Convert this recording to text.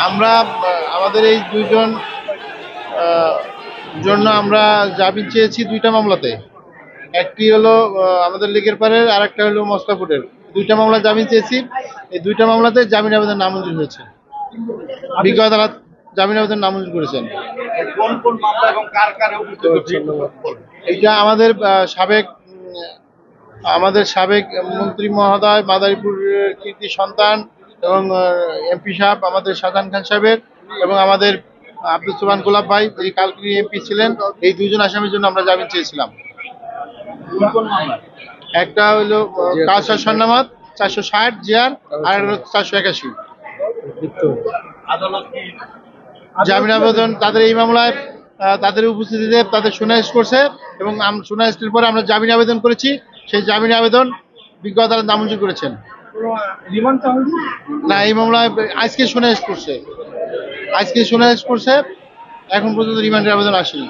আমরা আমাদের এই দুইজন জন্য আমরা জামিন চেয়েছি দুইটা মামলাতে। একটি হলো আমাদের লীগের পারের, আর একটা হলো মস্তাপুরের। দুইটা মামলা জামিন চেয়েছি। এই দুইটা মামলাতে জামিন আবেদন নামঞ্জুর হয়েছে। বিজ্ঞ আদালত জামিন আবেদন নামঞ্জুর করেছেন। এটা আমাদের সাবেক মন্ত্রী মহোদয়, মাদারীপুর কীর্তি সন্তান এবং এমপি সাহেব আমাদের শাহজাহান খান সাহেবের, এবং আমাদের আব্দুল সুবহান গোলাপ ভাই, যিনি কালকিনি এমপি ছিলেন। এই দুইজন আসামির জন্য আমরা জামিন চেয়েছিলাম। একটা হলো কাউসার সন্নামাত 460 জিআর, আর হলো 481। জামিন আবেদন তাদের এই মামলায় তাদের উপস্থিতিতে তাদের সুনাইশ করছে, এবং সুনাইশের পরে আমরা জামিন আবেদন করেছি। সেই জামিন আবেদন বিজ্ঞ আদালত নামঞ্জুর করেছেন। না, এই মামলায় আজকে সুনাইশ করছে। এখন পর্যন্ত রিমান্ডের আবেদন আসেনি।